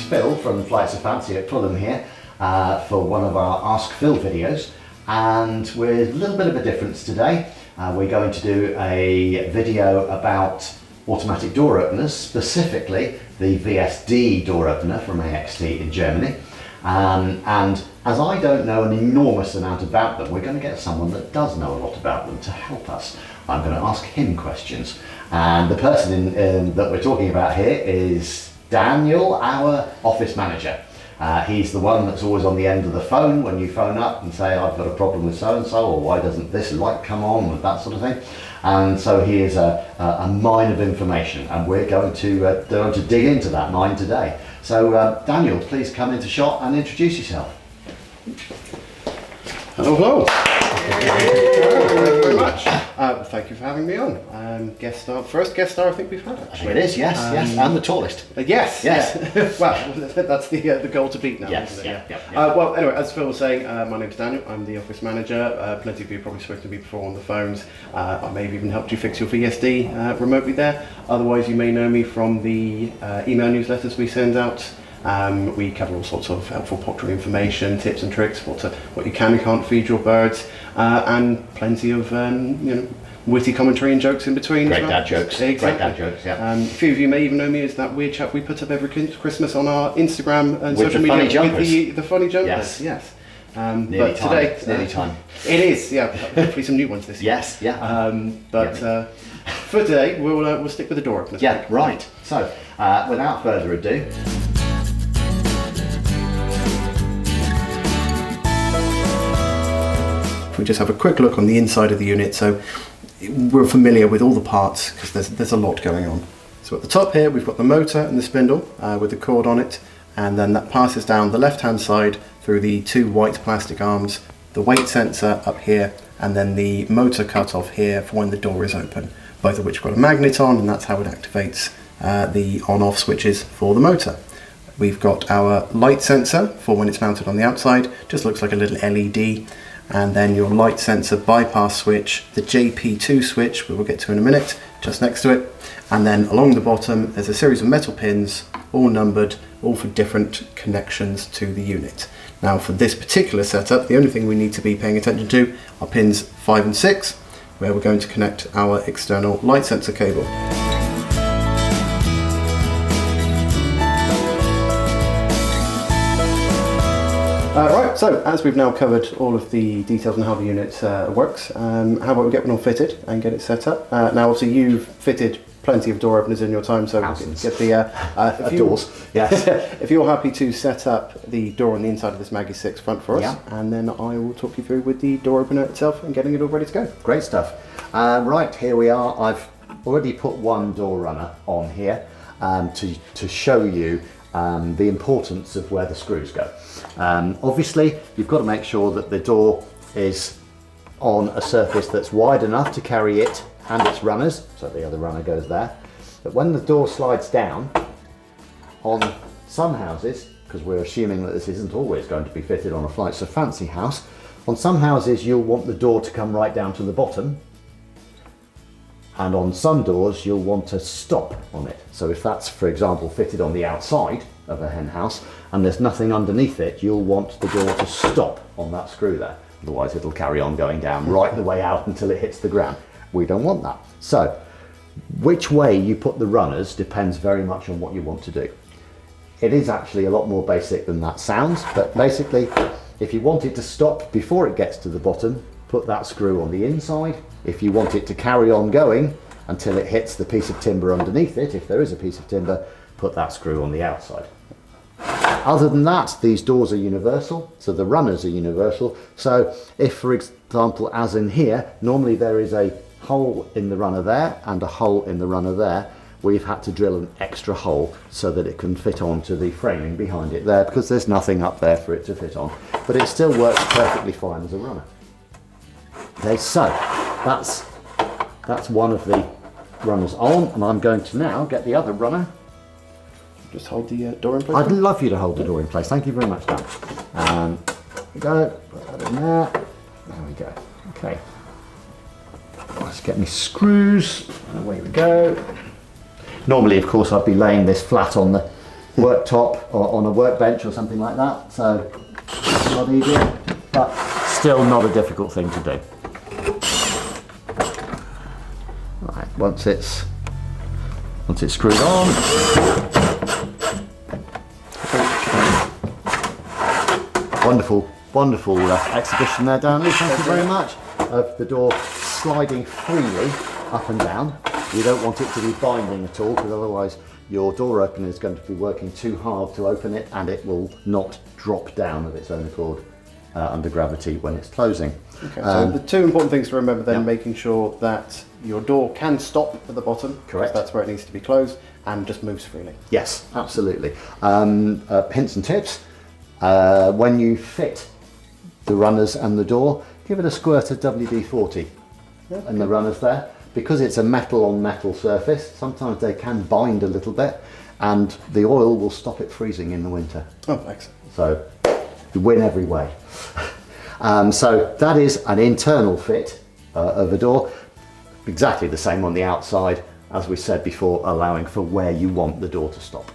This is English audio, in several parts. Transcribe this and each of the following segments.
Phil from Flights of Fancy at Fulham here for one of our Ask Phil videos, and with a little bit of a difference today. We're going to do a video about automatic door openers, specifically the VSD door opener from AXT in Germany. And as I don't know an enormous amount about them, we're going to get someone that does know a lot about them to help us. I'm going to ask him questions. And the person that we're talking about here is Daniel, our office manager. He's the one that's always on the end of the phone when you phone up and say, I've got a problem with so-and-so, or why doesn't this light come on, with that sort of thing. And so he is a mine of information, and we're going to dig into that mine today. So Daniel, please come into shot and introduce yourself. Hello. Thank you very much. Thank you for having me on. First guest star I think we've had, actually. It is, yes, and the tallest. Yes. Well, that's the goal to beat now, yes, isn't it? Yeah. Well, anyway, as Phil was saying, my name's Daniel. I'm the office manager. Plenty of you have probably spoken to me before on the phones. I may have even helped you fix your VSD remotely there. Otherwise, you may know me from the email newsletters we send out. We cover all sorts of helpful poultry information, tips and tricks, what you can and can't feed your birds, and plenty of witty commentary and jokes in between. Great dad jokes. Exactly. Great dad jokes, yeah. A few of you may even know me as that weird chap we put up every Christmas on our Instagram and with social the media. Funny jumpers. With the funny jumpers. Yes. Nearly but time. today, It's nearly time. It is, yeah. Hopefully some new ones this year. Yes, yeah. For today, we'll stick with the door openers. Yeah, right. So, without further ado, we just have a quick look on the inside of the unit, so we're familiar with all the parts because there's a lot going on. So at the top here we've got the motor and the spindle with the cord on it, and then that passes down the left hand side through the two white plastic arms, the weight sensor up here, and then the motor cut off here for when the door is open, both of which have got a magnet on, and that's how it activates the on-off switches for the motor. We've got our light sensor for when it's mounted on the outside, just looks like a little LED. And then your light sensor bypass switch, the JP2 switch, we will get to in a minute, just next to it. And then along the bottom, there's a series of metal pins, all numbered, all for different connections to the unit. Now for this particular setup, the only thing we need to be paying attention to are pins 5 and 6, where we're going to connect our external light sensor cable. Right, so as we've now covered all of the details on how the unit works, how about we get one all fitted and get it set up? Now obviously you've fitted plenty of door openers in your time, so get the doors. Yes. If you're happy to set up the door on the inside of this Maggie 6 front for us, and then I will talk you through with the door opener itself and getting it all ready to go. Great stuff. Right, here we are. I've already put one door runner on here to show you the importance of where the screws go. Obviously, you've got to make sure that the door is on a surface that's wide enough to carry it and its runners, so the other runner goes there. But when the door slides down, on some houses, because we're assuming that this isn't always going to be fitted on a Flights of Fancy house, on some houses you'll want the door to come right down to the bottom, and on some doors you'll want to stop on it. So if that's, for example, fitted on the outside of a hen house and there's nothing underneath it, you'll want the door to stop on that screw there. Otherwise it'll carry on going down right the way out until it hits the ground. We don't want that. So which way you put the runners depends very much on what you want to do. It is actually a lot more basic than that sounds, but basically if you want it to stop before it gets to the bottom, put that screw on the inside. If you want it to carry on going until it hits the piece of timber underneath it, if there is a piece of timber, put that screw on the outside. Other than that, these doors are universal, so the runners are universal. So if, for example, as in here, normally there is a hole in the runner there and a hole in the runner there, we've had to drill an extra hole so that it can fit onto the framing behind it there, because there's nothing up there for it to fit on. But it still works perfectly fine as a runner. Okay, so that's one of the runners on, and I'm going to now get the other runner. Just hold the door in place. I'd love you to hold the door in place. Thank you very much, Dan. There we go. Put that in there. There we go. Okay. Let's get me screws. Away we go. Normally, of course, I'd be laying this flat on the worktop or on a workbench or something like that. So it's a lot easier, but still not a difficult thing to do. Right, once it's screwed on. Wonderful exhibition there, Danny. Thank you very much. Of the door sliding freely up and down. You don't want it to be binding at all, because otherwise your door opener is going to be working too hard to open it, and it will not drop down of its own accord under gravity when it's closing. Okay, so the two important things to remember then, making sure that your door can stop at the bottom. Correct. That's where it needs to be closed, and just moves freely. Yes, absolutely. Hints and tips. When you fit the runners and the door, give it a squirt of WD-40 and the runners there. Because it's a metal on metal surface, sometimes they can bind a little bit, and the oil will stop it freezing in the winter. Oh, excellent. So you win every way. So that is an internal fit of a door. Exactly the same on the outside, as we said before, allowing for where you want the door to stop.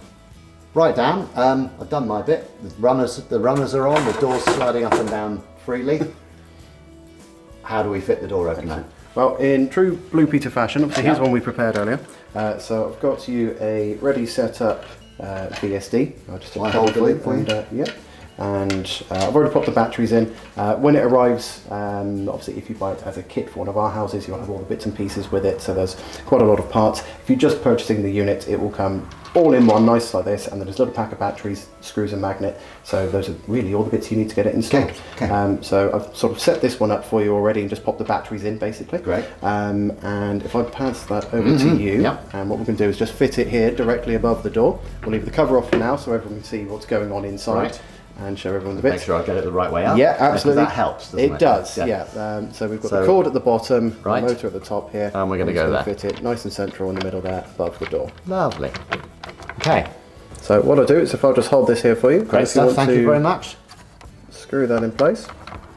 Right, Dan, I've done my bit. The runners are on, the door's sliding up and down freely. How do we fit the door opener? Well, in true Blue Peter fashion, obviously here's one we prepared earlier. So I've got you a ready set up BSD. I'll just hold it for you. And I've already popped the batteries in. When it arrives, obviously if you buy it as a kit for one of our houses, you'll have all the bits and pieces with it, so there's quite a lot of parts. If you're just purchasing the unit, it will come all in one, nice like this, and then there's a little pack of batteries, screws and magnet, so those are really all the bits you need to get it installed. Okay. So I've sort of set this one up for you already and just popped the batteries in basically. Great. And if I pass that over to you, and what we're going to do is just fit it here directly above the door. We'll leave the cover off for now so everyone can see what's going on inside. Right. And show everyone the bits. Make sure I get it the right way up. Yeah, absolutely. That helps, doesn't it? It does, yeah. So we've got the cord at the bottom, the motor at the top here. And we're going to go there. Fit it nice and central in the middle there, above the door. Lovely. Okay. So what I'll do is if I'll just hold this here for you. Great stuff, thank you very much. Screw that in place.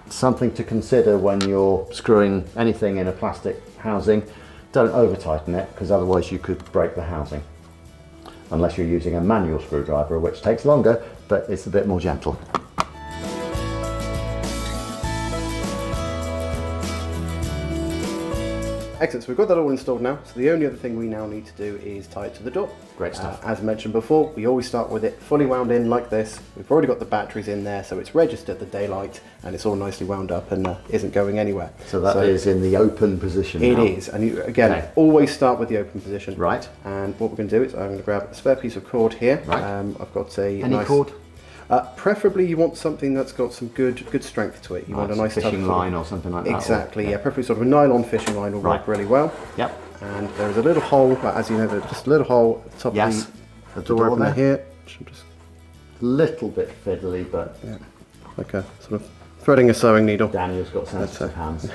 Something to consider when you're screwing anything in a plastic housing. Don't over tighten it, because otherwise you could break the housing. Unless you're using a manual screwdriver, which takes longer, but it's a bit more gentle. Excellent, so we've got that all installed now, so the only other thing we now need to do is tie it to the door. Great stuff. As mentioned before, we always start with it fully wound in like this. We've already got the batteries in there, so it's registered the daylight, and it's all nicely wound up and isn't going anywhere. So that is in the open position now. It is, and you, again, always start with the open position. Right. And what we're going to do is I'm going to grab a spare piece of cord here. Right. I've got a Any cord? Preferably you want something that's got some good strength to it. You want a nice fishing line or something like that. Exactly, yeah. Preferably sort of a nylon fishing line will work really well. Yep. And there is a little hole, as you know, there's just a little hole at the top of the door opener here. Just a little bit fiddly, but like a sort of threading a sewing needle. Daniel's got sensitive hands.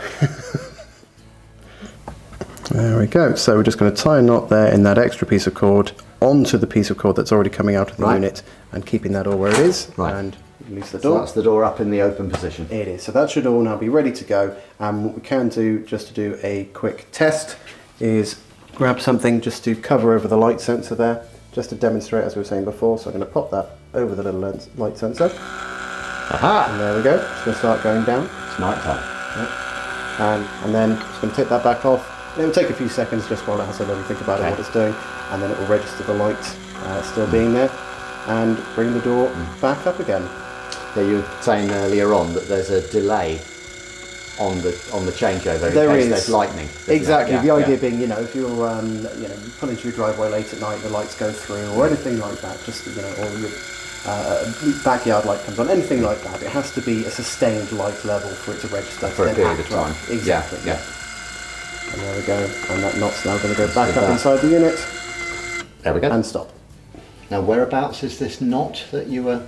There we go. So we're just going to tie a knot there in that extra piece of cord onto the piece of cord that's already coming out of the unit, and keeping that all where it is. Right. And release the door. So that's the door up in the open position. It is. So that should all now be ready to go. And what we can do, just to do a quick test, is grab something just to cover over the light sensor there, just to demonstrate as we were saying before. So I'm going to pop that over the little light sensor. Aha! And there we go. It's going to start going down. It's night time. And then just going to take that back off. It will take a few seconds just while it has a little think about what it's doing, and then it will register the light still being there, and bring the door back up again. Yeah, you were saying earlier on that there's a delay on the changeover in case there's lightning. Exactly. The idea being, you know, if you're you pull into your driveway late at night, the lights go through, or anything like that, just or your backyard light comes on, anything like that, it has to be a sustained light level for it to register for a period of time. Exactly. Yeah. And there we go, and that knot's now going to go back up inside the unit. There we go. And stop. Now, whereabouts is this knot that you were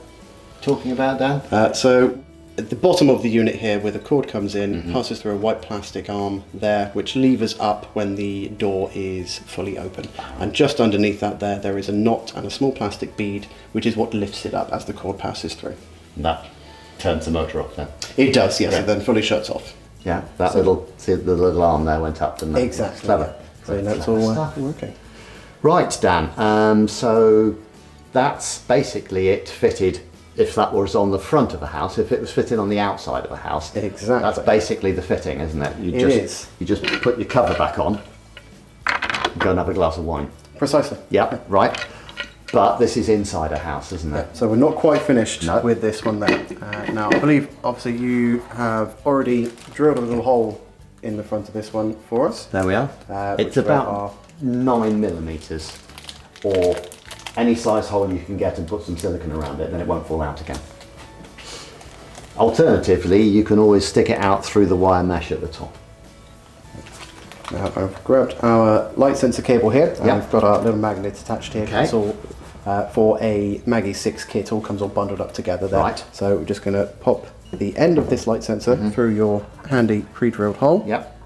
talking about, Dan? So, at the bottom of the unit here, where the cord comes in, passes through a white plastic arm there, which levers up when the door is fully open. And just underneath that there is a knot and a small plastic bead, which is what lifts it up as the cord passes through. And that turns the motor off then? It does, yes, and then fully shuts off. Yeah, the little arm there went up, didn't it? Exactly. Clever. So you know it's all working. Right, Dan. So that's basically it fitted. If that was on the front of a house, if it was fitted on the outside of a house, Exactly. that's basically the fitting, isn't it? You just put your cover back on, and go and have a glass of wine. Precisely. Yep, right. But this is inside a house, isn't it? So we're not quite finished No. with this one there. Now, I believe, obviously, you have already drilled a little hole in the front of this one for us. There we are. It's which about 9mm, or any size hole you can get, and put some silicone around it, then it won't fall out again. Alternatively, you can always stick it out through the wire mesh at the top. Now, I've grabbed our light sensor cable here, and Yep. we've got our little magnet attached here. Okay. It's all for a Maggie 6 kit, all comes all bundled up together there. Right. So we're just going to pop the end of this light sensor through your handy pre-drilled hole. Yep.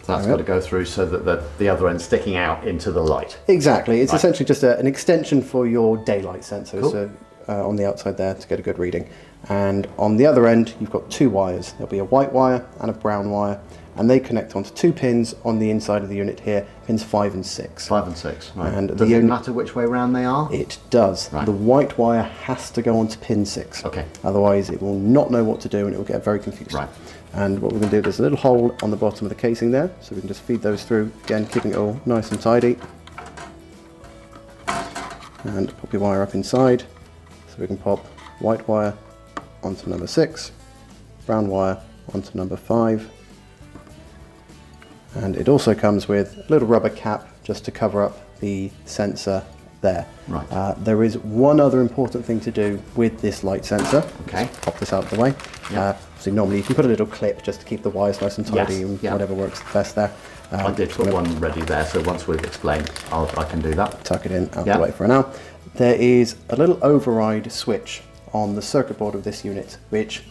So that's got to go through so that the other end's sticking out into the light. Exactly. It's Right. essentially just an extension for your daylight sensors. Cool. So, on the outside there to get a good reading. And on the other end, you've got two wires. There'll be a white wire and a brown wire, and they connect onto two pins on the inside of the unit here, pins 5 and 6. 5 and 6. Right. And Does the it only- matter which way round they are? It does. Right. The white wire has to go onto pin 6. Okay. Otherwise, it will not know what to do and it will get very confused. Right. And what we're going to do, there's a little hole on the bottom of the casing there, so we can just feed those through, again, keeping it all nice and tidy. And pop your wire up inside, so we can pop white wire onto number 6, brown wire onto number 5. And it also comes with a little rubber cap just to cover up the sensor there. Right. There is one other important thing to do with this light sensor. Okay. Just pop this out of the way. So normally you can put a little clip just to keep the wires nice and tidy, Yes, and yeah. whatever works best there. I did put one ready there, so once we've explained, I can do that. Tuck it in out Yeah. the way for now. There is a little override switch on the circuit board of this unit, which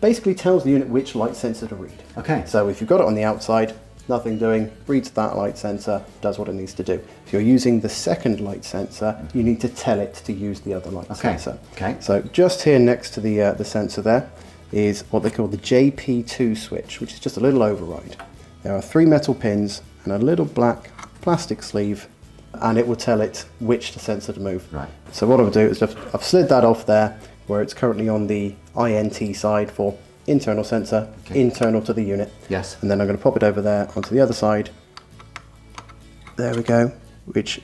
basically tells the unit which light sensor to read. Okay. So if you've got it on the outside, nothing doing, reads that light sensor, does what it needs to do. If you're using the second light sensor, you need to tell it to use the other light Okay. sensor. Okay. So just here next to the sensor there is what they call the JP2 switch, which is just a little override. There are 3 metal pins and a little black plastic sleeve, and it will tell it which sensor to move. Right. So what I'll do is I've slid that off there, where it's currently on the INT side for internal sensor, Okay. internal to the unit. Yes. And then I'm going to pop it over there onto the other side. There we go, which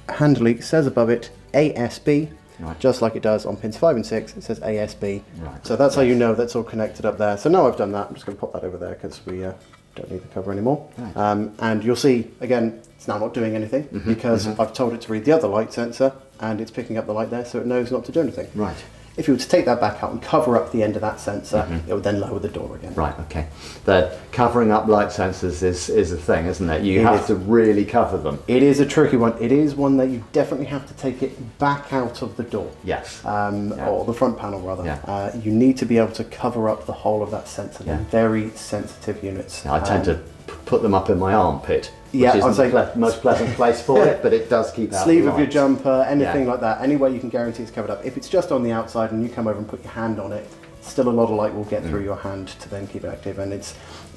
handily says above it ASB, Right. just like it does on pins 5 and 6, it says ASB. Right. So that's how you know that's all connected up there. So now I've done that, I'm just going to pop that over there because we don't need the cover anymore. Right. And you'll see, again, it's now not doing anything because I've told it to read the other light sensor and it's picking up the light there, so it knows not to do anything. Right. If you were to take that back out and cover up the end of that sensor, it would then lower the door again. Right, okay. The covering up light sensors is a thing, isn't it? You It have is. to really cover them. It is a tricky one. It is one that you definitely have to take it back out of the door. Yes. Yeah. Or the front panel rather. Yeah. You need to be able to cover up the whole of that sensor. Yeah. They're very sensitive units. I tend to put them up in my armpit, which Yeah, isn't I'd say- the most pleasant place for it, but it does keep out Sleeve the of your light. jumper, anything Yeah. like that, any way you can guarantee it's covered up. If it's just on the outside and you come over and put your hand on it, still a lot of light will get through your hand to then keep it active, and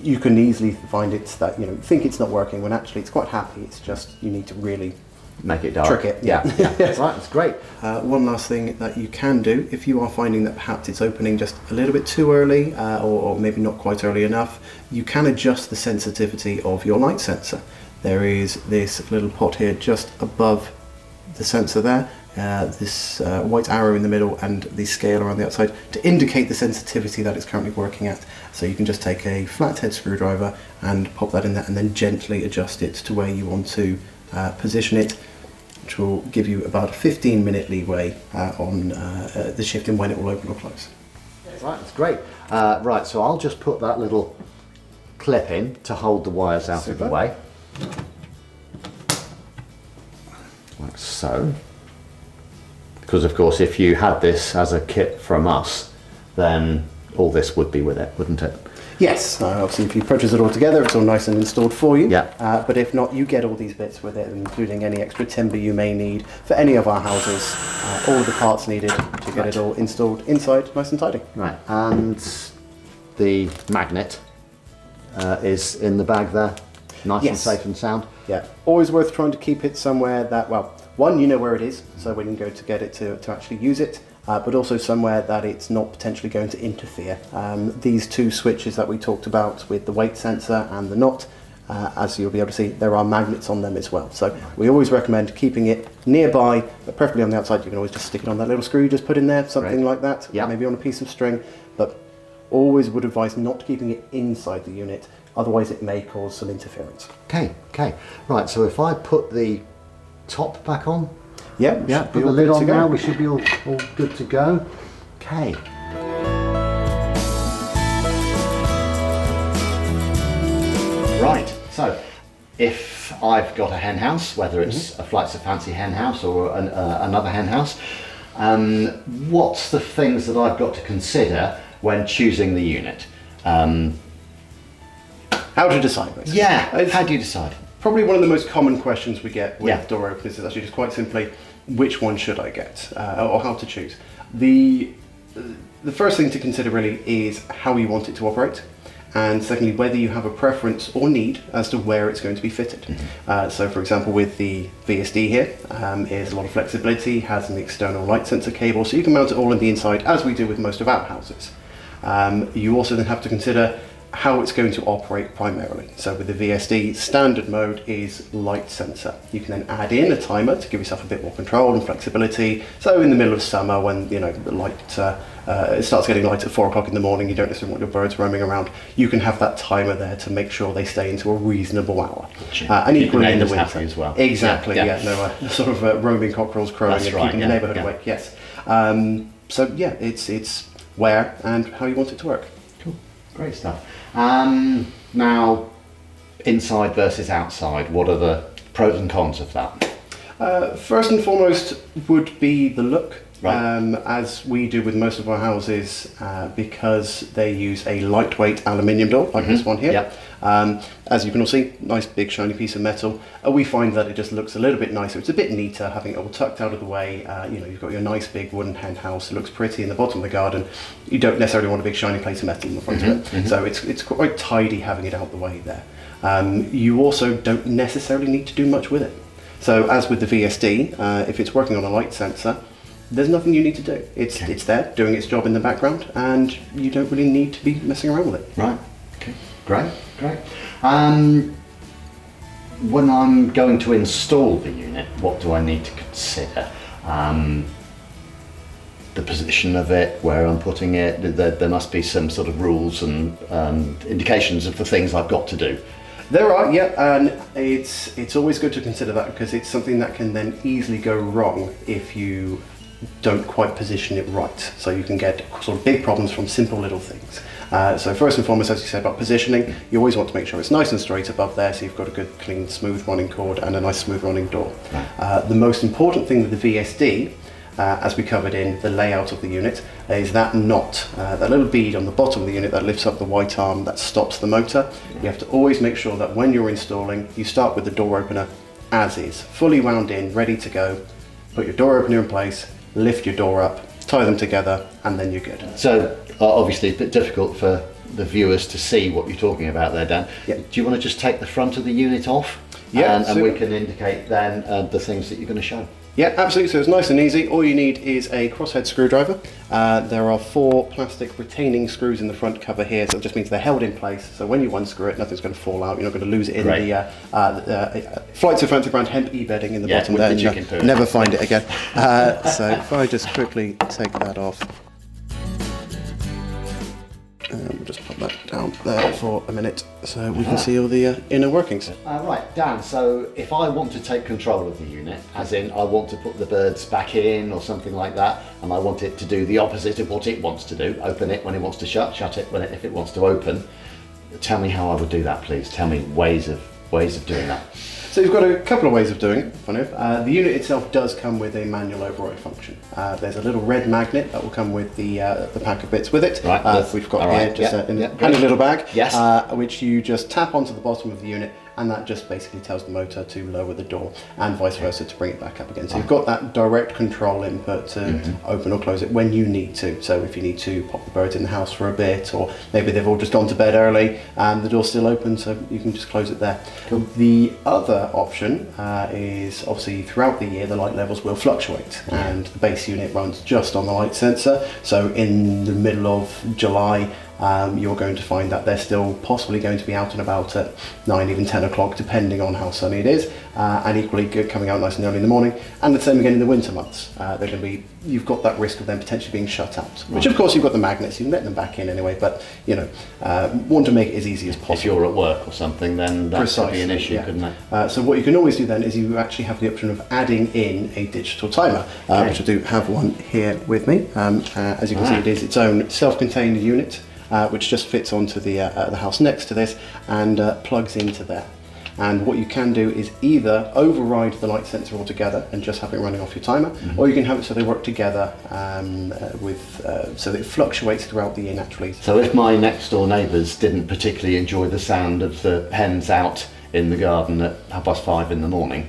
you can easily find it's that, think it's not working when actually it's quite happy. It's just you need to really Make it dark. trick it. Yeah, yeah. Right, it's great. One last thing that you can do, if you are finding that perhaps it's opening just a little bit too early, or maybe not quite early enough, you can adjust the sensitivity of your light sensor. There is this little pot here just above the sensor there, this white arrow in the middle and the scale around the outside to indicate the sensitivity that it's currently working at. So you can just take a flathead screwdriver and pop that in there and then gently adjust it to where you want to position it, which will give you about a 15-minute leeway on the shift in when it will open or close. Right, it's great. Right, so I'll just put that little clip in to hold the wires out of the Super. way. Like so. Because of course if you had this as a kit from us, then all this would be with it, wouldn't it? Yes, obviously if you purchase it all together, it's all nice and installed for you. Yeah. But if not, you get all these bits with it, including any extra timber you may need for any of our houses, all of the parts needed to get it all installed inside, nice and tidy. Right, and the magnet is in the bag there, nice and Yes. safe and sound. Yeah, always worth trying to keep it somewhere that, well, one, you know where it is, so when you go to get it to actually use it, but also somewhere that it's not potentially going to interfere. These two switches that we talked about with the weight sensor and the knot, as you'll be able to see, there are magnets on them as well. So we always recommend keeping it nearby, but preferably on the outside. You can always just stick it on that little screw you just put in there, something like that, maybe on a piece of string, but always would advise not keeping it inside the unit, otherwise it may cause some interference. Okay. Right, so if I put the top back on, Yeah, put the lid on now, we should be all good to go. Okay. Right, so if I've got a hen house, whether it's a Flights of Fancy hen house or another hen house, what's the things that I've got to consider when choosing the unit? How to decide, basically. Yeah, how do you decide? Probably one of the most common questions we get with Yeah. door openers is actually just quite simply, which one should I get, or how to choose. The first thing to consider really is how you want it to operate, and secondly, whether you have a preference or need as to where it's going to be fitted. So for example, with the VSD here, is a lot of flexibility, has an external light sensor cable, so you can mount it all on the inside, as we do with most of our houses. You also then have to consider how it's going to operate primarily. So with the VSD, standard mode is light sensor. You can then add in a timer to give yourself a bit more control and flexibility. So in the middle of summer, when the light it starts getting light at 4 o'clock in the morning, you don't necessarily want your birds roaming around, you can have that timer there to make sure they stay into a reasonable hour. And equally in the winter as well. Exactly, sort of roaming cockerels crowing and keeping the neighbourhood awake. Yes. So yeah, it's where and how you want it to work. Cool, great stuff. Now, inside versus outside, what are the pros and cons of that? First and foremost would be the look. Right. As we do with most of our houses, because they use a lightweight aluminium door like this one here. Yep. As you can all see, nice big shiny piece of metal. We find that it just looks a little bit nicer. It's a bit neater having it all tucked out of the way. You've got your nice big wooden hen house. It looks pretty in the bottom of the garden. You don't necessarily want a big shiny plate of metal in the front of it. So it's quite tidy having it out the way there. You also don't necessarily need to do much with it. So as with the VSD, if it's working on a light sensor, there's nothing you need to do. It's there doing its job in the background, and you don't really need to be messing around with it. Right. Okay. Great. When I'm going to install the unit, what do I need to consider? The position of it, where I'm putting it. There must be some sort of rules and indications of the things I've got to do. There are, and it's always good to consider that, because it's something that can then easily go wrong if you don't quite position it right. So you can get sort of big problems from simple little things. So first and foremost, as you said about positioning, you always want to make sure it's nice and straight above there, so you've got a good, clean, smooth running cord and a nice smooth running door. The most important thing with the VSD, as we covered in the layout of the unit, is that knot, that little bead on the bottom of the unit that lifts up the white arm that stops the motor. You have to always make sure that when you're installing, you start with the door opener as is, fully wound in, ready to go. Put your door opener in place, lift your door up, tie them together, and then you're good. So obviously a bit difficult for the viewers to see what you're talking about there, Dan. Yeah. Do you want to just take the front of the unit off? Yeah, and we can indicate then the things that you're going to show. Yeah, absolutely. So it's nice and easy. All you need is a crosshead screwdriver. There are 4 plastic retaining screws in the front cover here, so it just means they're held in place. So when you unscrew it, nothing's going to fall out. You're not going to lose it in the Flights of Fancy brand hemp e-bedding in the bottom with there. the chicken poo. Never find it again. So if I just quickly take that off. We'll just put that down there for a minute so we can see all the inner workings. Right, Dan, so if I want to take control of the unit, as in I want to put the birds back in or something like that, and I want it to do the opposite of what it wants to do, open it when it wants to shut, shut it when if it wants to open, tell me how I would do that, please. Tell me ways of doing that. So you've got a couple of ways of doing it, funny enough. The unit itself does come with a manual override function. There's a little red magnet that will come with the pack of bits with it. Right. We've got here just a handy little bag, which you just tap onto the bottom of the unit, and that just basically tells the motor to lower the door, and vice versa to bring it back up again. So you've got that direct control input to open or close it when you need to. So if you need to pop the birds in the house for a bit, or maybe they've all just gone to bed early and the door's still open, so you can just close it there. Cool. The other option is obviously throughout the year the light levels will fluctuate, and the base unit runs just on the light sensor. So in the middle of July, you're going to find that they're still possibly going to be out and about at 9, even 10 o'clock, depending on how sunny it is, and equally good coming out nice and early in the morning. And the same again in the winter months. They're going to be, you've got that risk of them potentially being shut out, which of course you've got the magnets, you can let them back in anyway, but you know, want to make it as easy as possible. If you're at work or something, then that could be an issue, yeah. couldn't it? So what you can always do then is you actually have the option of adding in a digital timer, which I do have one here with me. As you can see, it is its own self-contained unit, which just fits onto the house next to this and plugs into there. And what you can do is either override the light sensor altogether and just have it running off your timer, or you can have it so they work together so that it fluctuates throughout the year naturally. So if my next door neighbours didn't particularly enjoy the sound of the hens out in the garden at 5:30 in the morning,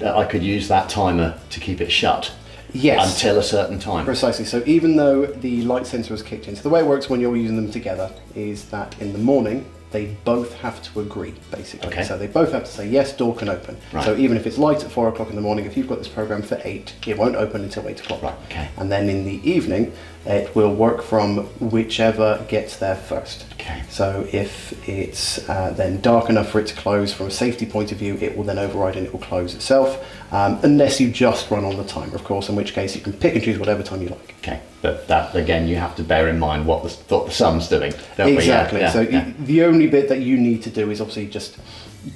I could use that timer to keep it shut. Yes. Until a certain time. Precisely. So even though the light sensor is kicked in, so the way it works when you're using them together is that in the morning they both have to agree, basically. Okay. So they both have to say, yes, door can open. Right. So even if it's light at 4 o'clock in the morning, if you've got this program for 8, it won't open until 8 o'clock. Right, okay. And then in the evening, it will work from whichever gets there first. Okay. So if it's then dark enough for it to close from a safety point of view, it will then override and it will close itself, unless you just run on the timer, of course, in which case you can pick and choose whatever time you like. Okay, but that again, you have to bear in mind what the sun's doing, don't we? Exactly. Yeah, So yeah. the only bit that you need to do is obviously just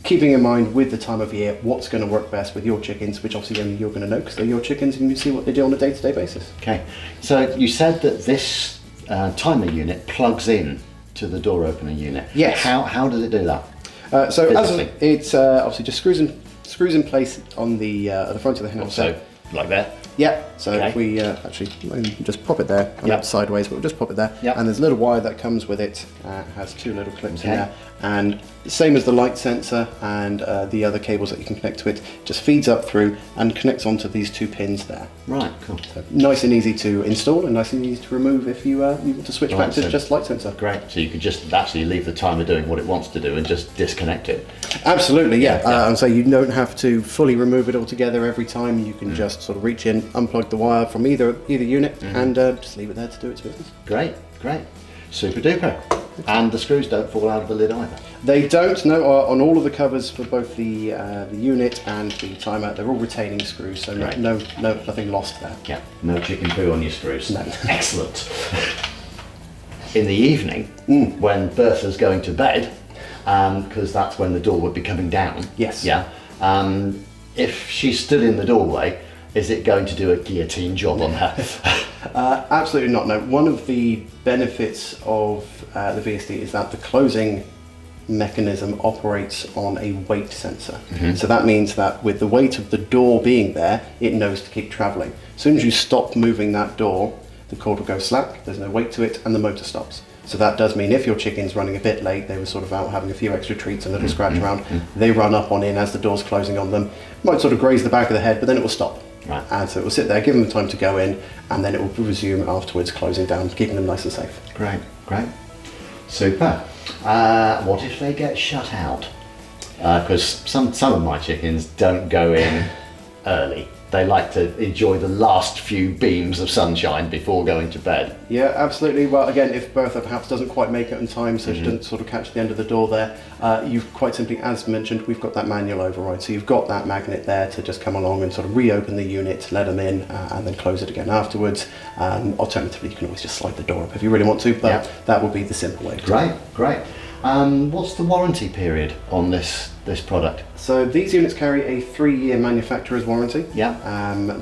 keeping in mind with the time of year what's going to work best with your chickens, which obviously only you're going to know because they're your chickens and you see what they do on a day-to-day basis. Okay, so you said that this timer unit plugs in to the door opener unit. Yes. How does it do that? So as Physically? it's obviously just screws in place on the front of the hen. So like that. Yeah, so Okay. if we actually just pop it there, and Yep. that's sideways, but we'll just pop it there. Yep. And there's a little wire that comes with it, has 2 little clips in Okay. there, and same as the light sensor and the other cables that you can connect to it, just feeds up through and connects onto these 2 pins there. Right, cool. So nice and easy to install and nice and easy to remove if you want to switch Right, back to so- just light sensor. Great. So you could just actually leave the timer doing what it wants to do and just disconnect it. Absolutely, yeah. Yeah. And so you don't have to fully remove it altogether every time. You Mm. can just sort of reach in, unplug the wire from either unit, and just leave it there to do its business. Great, great. Super duper. And the screws don't fall out of the lid either. They don't, no, on all of the covers for both the unit and the timer, they're all retaining screws, so Right. nothing lost there. Yeah, no chicken poo on your screws. No. Excellent. In the evening, when Bertha's going to bed, because that's when the door would be coming down. Yes. Yeah. If she stood in the doorway, is it going to do a guillotine job on her? Absolutely not, no. One of the benefits of the VSD is that the closing mechanism operates on a weight sensor. So that means that with the weight of the door being there, it knows to keep travelling. As soon as you stop moving that door, the cord will go slack, there's no weight to it, and the motor stops. So that does mean if your chicken's running a bit late, they were sort of out having a few extra treats and a little scratch around, they run up on in as the door's closing on them, might sort of graze the back of the head, but then it will stop. Right. And so it will sit there, give them the time to go in, and then it will resume afterwards, closing down, keeping them nice and safe. Great, great. Super. What if they get shut out? Because some of my chickens don't go in early. They like to enjoy the last few beams of sunshine before going to bed. Yeah, absolutely. Well, again, if Bertha perhaps doesn't quite make it on time, so she doesn't sort of catch the end of the door there, you've quite simply, as mentioned, we've got that manual override. So you've got that magnet there to just come along and sort of reopen the unit, let them in, and then close it again afterwards. Alternatively, you can always just slide the door up if you really want to, but Yeah. that would be the simple way. Great, great. What's the warranty period on this product? So these units carry a 3-year manufacturer's warranty. Yeah.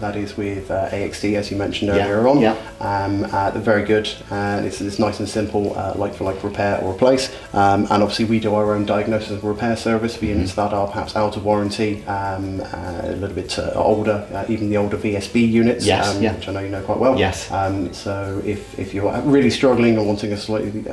That is with AXD, as you mentioned Yeah, earlier on. yeah. They're very good. It's nice and simple, like for like repair or replace. And obviously we do our own diagnosis and repair service for units that are perhaps out of warranty, a little bit older, even the older VSB units, Yes, yeah. which I know you know quite well. Yes. So if you're really struggling or wanting a slightly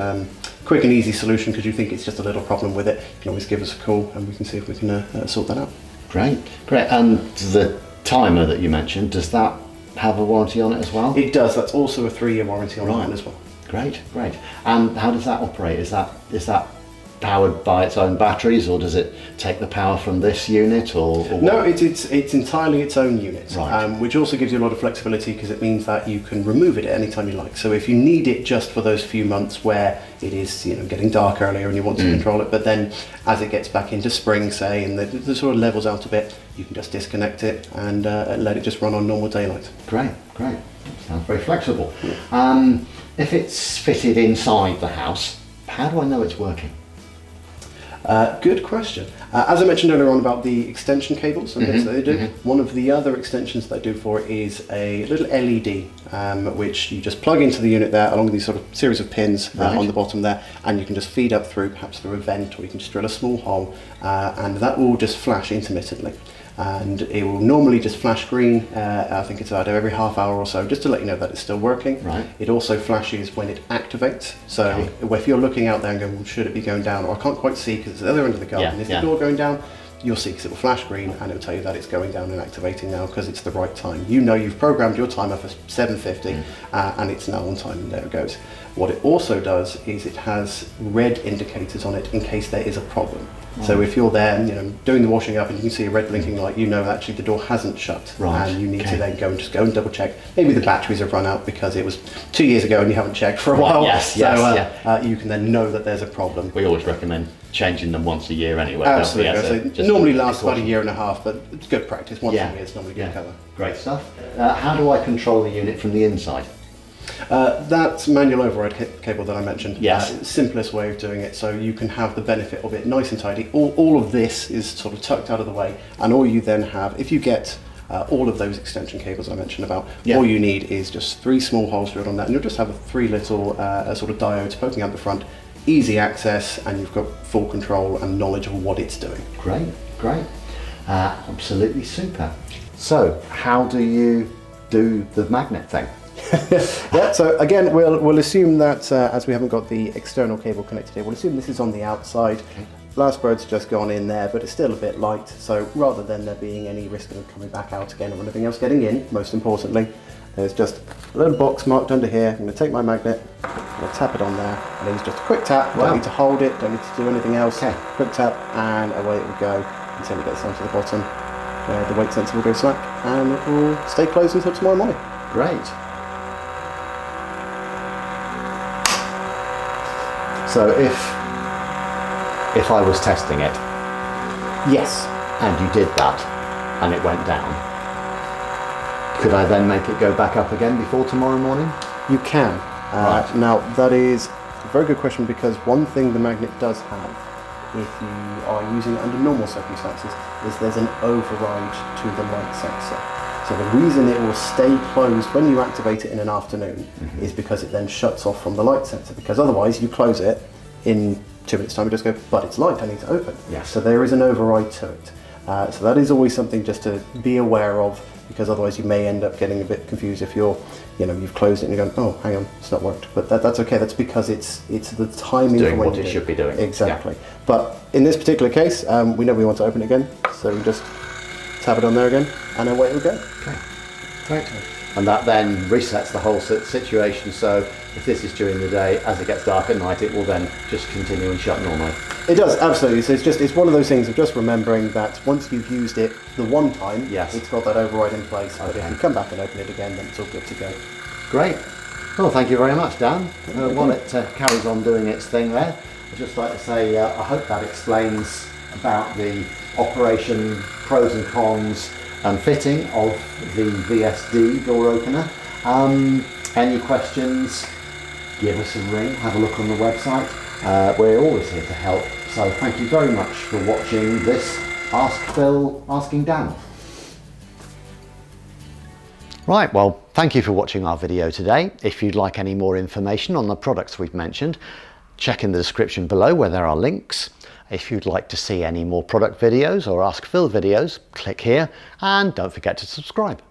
quick and easy solution because you think it's just a little problem with it, you can always give us a call and we can see if we can sort that out. Great, great. And the timer that you mentioned, does that have a warranty on it as well? It does. That's also a 3-year warranty on mine as well. Great, great. And how does that operate? Is that powered by its own batteries, or does it take the power from this unit, or what? No, it's entirely its own unit, right. Which also gives you a lot of flexibility because it means that you can remove it at any time you like. So if you need it just for those few months where it is getting dark earlier and you want to control it, but then as it gets back into spring, say, and the sort of levels out a bit, you can just disconnect it and let it just run on normal daylight. Great, great. Sounds very flexible. If it's fitted inside the house, how do I know it's working? Good question. As I mentioned earlier on about the extension cables and bits that they do, one of the other extensions that I do for it is a little LED, which you just plug into the unit there along these sort of series of pins on the bottom there, and you can just feed up through, perhaps through a vent, or you can just drill a small hole, and that will just flash intermittently. And it will normally just flash green, I think it's about every half hour or so, just to let you know that it's still working. Right. It also flashes when it activates, so if you're looking out there and going, well, should it be going down, or I can't quite see because it's at the other end of the garden, is the door going down? You'll see because it will flash green and it will tell you that it's going down and activating now because it's the right time. You know you've programmed your timer for 7:50 and it's now on time, and there it goes. What it also does is it has red indicators on it in case there is a problem. So if you're there, doing the washing up and you can see a red blinking light, you know actually the door hasn't shut, and you need to then go and double check. Maybe the batteries have run out because it was 2 years ago and you haven't checked for a while. You can then know that there's a problem. We always recommend changing them once a year anyway. Absolutely. So normally lasts about 1.5 years, but it's good practice. Once a year is normally good cover. Great stuff. How do I control the unit from the inside? That manual override cable that I mentioned, simplest way of doing it, so you can have the benefit of it nice and tidy. All of this is sort of tucked out of the way, and all you then have, if you get all of those extension cables I mentioned about, all you need is just 3 small holes drilled on that, and you'll just have 3 little sort of diodes poking out the front, easy access, and you've got full control and knowledge of what it's doing. Great, great. Absolutely super. So, how do you do the magnet thing? So again, we'll assume that as we haven't got the external cable connected here, we'll assume this is on the outside. Last bird's just gone in there, but it's still a bit light, so rather than there being any risk of coming back out again or anything else getting in, most importantly, there's just a little box marked under here. I'm going to take my magnet, I'm going to tap it on there, and it's just a quick tap. Don't need to hold it, don't need to do anything else. Quick tap, and away it will go until it gets down to the bottom, where the weight sensor will go slack, and it will stay closed until tomorrow morning. Great. So if I was testing it, yes, and you did that, and it went down, could I then make it go back up again before tomorrow morning? You can. Now that is a very good question, because one thing the magnet does have, if you are using it under normal circumstances, is there's an override to the light sensor. So the reason it will stay closed when you activate it in an afternoon is because it then shuts off from the light sensor, because otherwise you close it in 2 minutes time, you just go, but it's light, I need to open. So there is an override to it. So that is always something just to be aware of, because otherwise you may end up getting a bit confused if you're, you've closed it and you're going, oh, hang on, it's not worked. But that's okay, that's because it's the timing doing for when what it should be doing. Exactly. But in this particular case, we know we want to open it again, so we just tap it on there again, and away it will go. Okay, great. And that then resets the whole situation, so if this is during the day, as it gets dark at night, it will then just continue and shut normally. It does, absolutely. So it's one of those things of just remembering that once you've used it the one time, it's got that override in place, but if you come back and open it again, then it's all good to go. Great. Well, thank you very much, Dan. While it carries on doing its thing there, I'd just like to say I hope that explains about the operation, pros and cons, and fitting of the VSD door opener. Any questions, give us a ring, have a look on the website. We're always here to help. So thank you very much for watching this Ask Phil Asking Dan. Right, well, thank you for watching our video today. If you'd like any more information on the products we've mentioned, check in the description below where there are links. If you'd like to see any more product videos or Ask Phil videos, click here, and don't forget to subscribe.